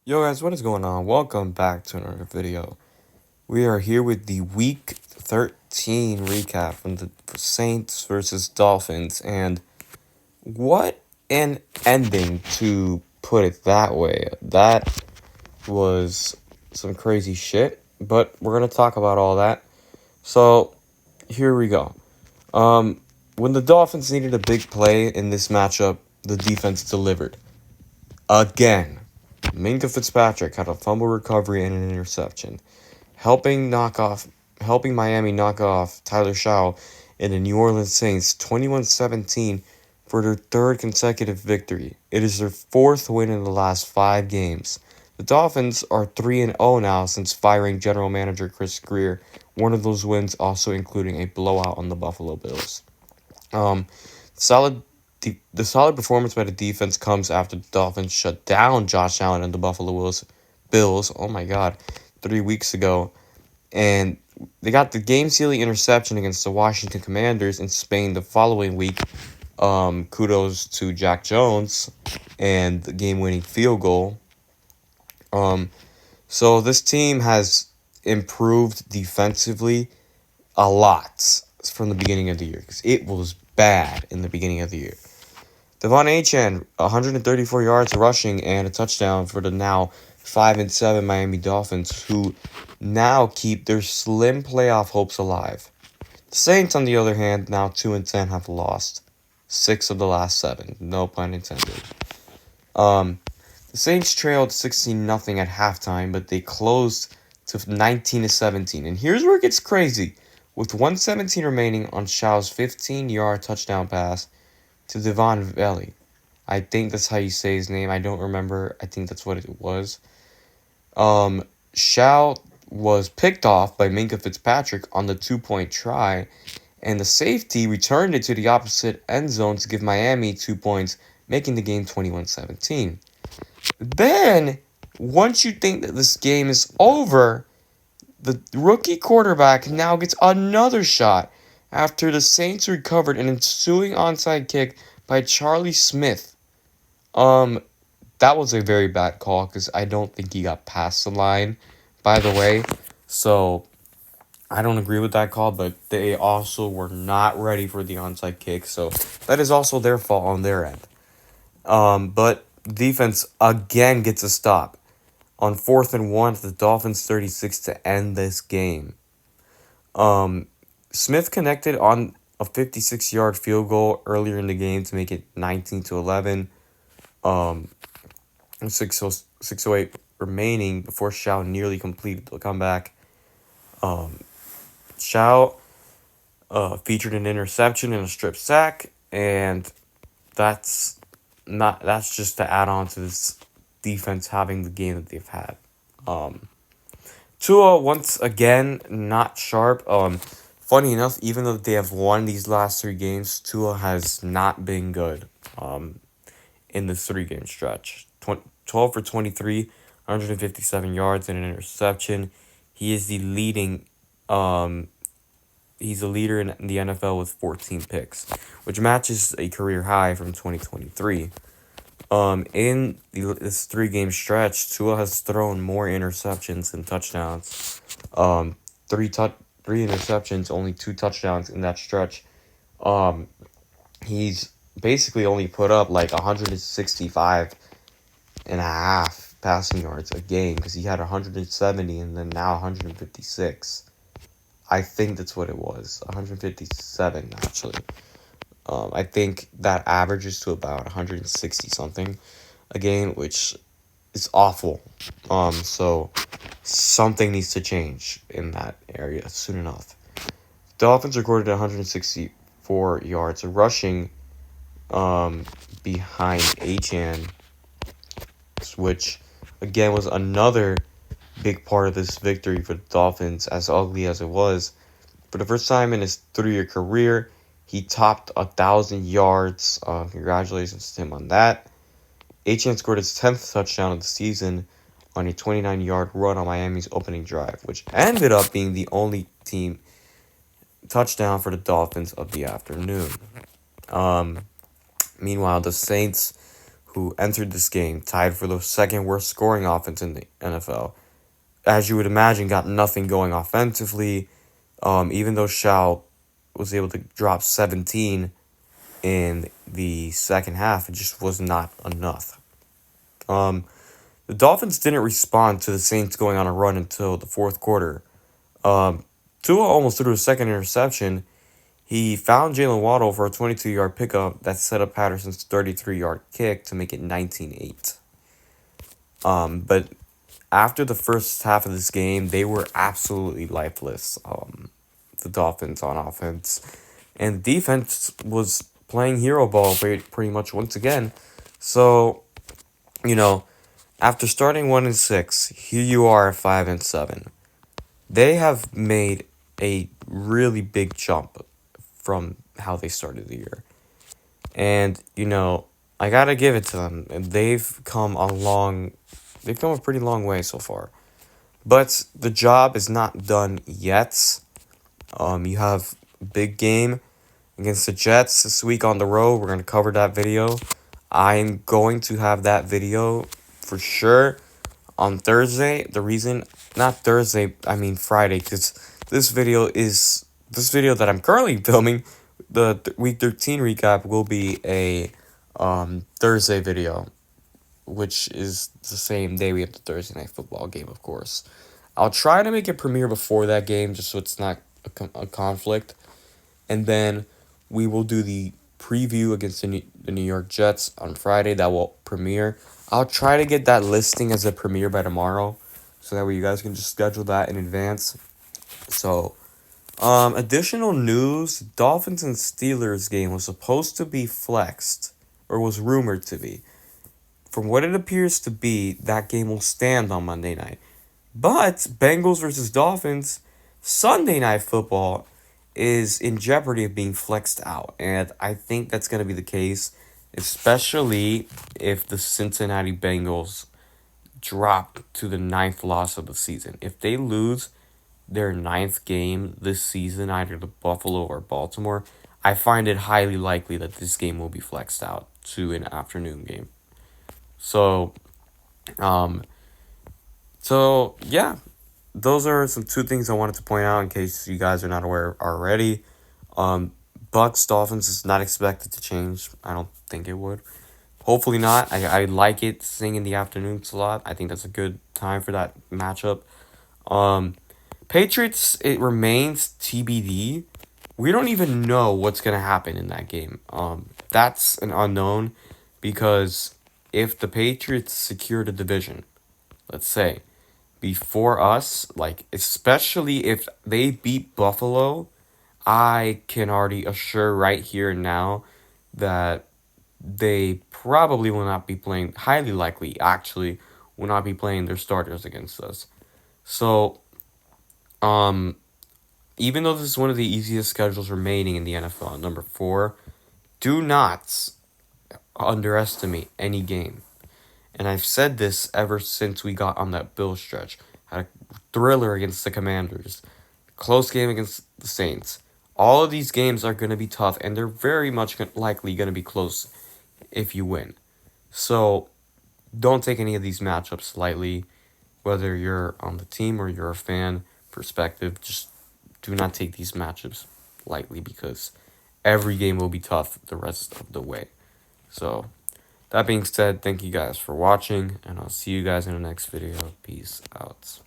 Yo guys, what is going on? Welcome back to another video. We are here with the Week 13 recap from the Saints versus Dolphins, and what an ending, to put it that way. That was some crazy shit, but we're going to talk about all that. So, here we go. When the Dolphins needed a big play in this matchup, the defense delivered. Again. Minka Fitzpatrick had a fumble recovery and an interception, helping Miami knock off Tyler Shaw and the New Orleans Saints 21-17 for their third consecutive victory. It is their fourth win in the last 5 games. The Dolphins are 3-0 now since firing general manager Chris Greer, one of those wins also including a blowout on the Buffalo Bills. Um, solid the solid performance by the defense comes after the Dolphins shut down Josh Allen and the Bills. Oh my God, 3 weeks ago, and they got the game-sealing interception against the Washington Commanders in Spain the following week. Kudos to Jack Jones and the game-winning field goal. So this team has improved defensively a lot from the beginning of the year because it was bad in the beginning of the year. Devon Achane, 134 yards rushing and a touchdown for the now 5-7 Miami Dolphins, who now keep their slim playoff hopes alive. The Saints, on the other hand, now 2-10, have lost 6 of the last 7. No pun intended. The Saints trailed 16-0 at halftime, but they closed to 19-17. And here's where it gets crazy. With 1:17 remaining on Shaw's 15-yard touchdown pass to Devon Valley. I think that's how you say his name. I don't remember. I think that's what it was. Shaw was picked off by Minka Fitzpatrick on the 2-point try, and the safety returned it to the opposite end zone to give Miami 2 points, making the game 21-17. Then, once you think that this game is over, the rookie quarterback now gets another shot after the Saints recovered an ensuing onside kick by Charlie Smith. That was a very bad call because I don't think he got past the line, by the way. So, I don't agree with that call, but they also were not ready for the onside kick, so that is also their fault on their end. But defense again gets a stop on 4th and 1 at the Dolphins 36 to end this game. Smith connected on a 56-yard field goal earlier in the game to make it 19-11. 6:08 remaining before Shaw nearly completed the comeback. Shaw featured an interception and a strip sack, and that's just to add on to this defense having the game that they've had. Tua, once again, not sharp. Funny enough, even though they have won these last 3 games, Tua has not been good in this 3-game stretch. 12 for 23, 157 yards and an interception. He is the leading he's a leader in the NFL with 14 picks, which matches a career high from 2023. In this 3-game stretch, Tua has thrown more interceptions than touchdowns. Three interceptions, only 2 touchdowns in that stretch. He's basically only put up like 165 and a half passing yards a game because he had 170 and then now 156. I think that's what it was. 157 actually. I think that averages to about 160 something a game, which is awful. So something needs to change in that area soon enough. Dolphins recorded 164 yards rushing behind Achane, which again was another big part of this victory for the Dolphins, as ugly as it was. For the first time in his 3-year career, he topped 1,000 yards. Congratulations to him on that. Achane scored his 10th touchdown of the season on a 29-yard run on Miami's opening drive, which ended up being the only team touchdown for the Dolphins of the afternoon. Meanwhile, the Saints, who entered this game tied for the second worst scoring offense in the NFL. As you would imagine, got nothing going offensively. Even though Shao was able to drop 17 in the second half, it just was not enough. The Dolphins didn't respond to the Saints going on a run until the fourth quarter. Tua almost threw a second interception. He found Jalen Waddle for a 22-yard pickup that set up Patterson's 33-yard kick to make it 19-8. But after the first half of this game, they were absolutely lifeless, the Dolphins on offense. And the defense was playing hero ball pretty much once again. So, after starting 1-6, here you are at 5-7. They have made a really big jump from how they started the year. And, I gotta give it to them. They've come a pretty long way so far. But the job is not done yet. You have a big game against the Jets this week on the road. We're going to cover that video. I'm going to have that video for sure on Thursday. Not Thursday, I mean Friday, because this video that I'm currently filming, the Week 13 recap, will be a Thursday video, which is the same day we have the Thursday Night Football game, of course. I'll try to make it premiere before that game, just so it's not a conflict. And then we will do the preview against the New York Jets on Friday. That will premiere. I'll try to get that listing as a premiere by tomorrow, so that way you guys can just schedule that in advance. So, additional news, Dolphins and Steelers game was supposed to be flexed, or was rumored to be. From what it appears to be, that game will stand on Monday night. But Bengals versus Dolphins, Sunday Night Football, is in jeopardy of being flexed out. And I think that's going to be the case, especially if the Cincinnati Bengals drop to the 9th loss of the season. If they lose their 9th game this season, either to Buffalo or Baltimore, I find it highly likely that this game will be flexed out to an afternoon game. So yeah, those are some two things I wanted to point out in case you guys are not aware already. Bucks Dolphins is not expected to change. I don't think it would. Hopefully not. I like it seeing in the afternoon slot. I think that's a good time for that matchup. Patriots, it remains TBD. We don't even know what's gonna happen in that game. That's an unknown, because if the Patriots secure the division, let's say, before us, like, especially if they beat Buffalo, I can already assure right here and now that they probably will not be playing, highly likely, actually, will not be playing their starters against us. So, even though this is one of the easiest schedules remaining in the NFL, number 4, do not underestimate any game. And I've said this ever since we got on that Bill stretch. Had a thriller against the Commanders. Close game against the Saints. All of these games are going to be tough, and they're very much likely going to be close if you win. So, don't take any of these matchups lightly. Whether you're on the team or you're a fan perspective, just do not take these matchups lightly, because every game will be tough the rest of the way. So, that being said, thank you guys for watching, and I'll see you guys in the next video. Peace out.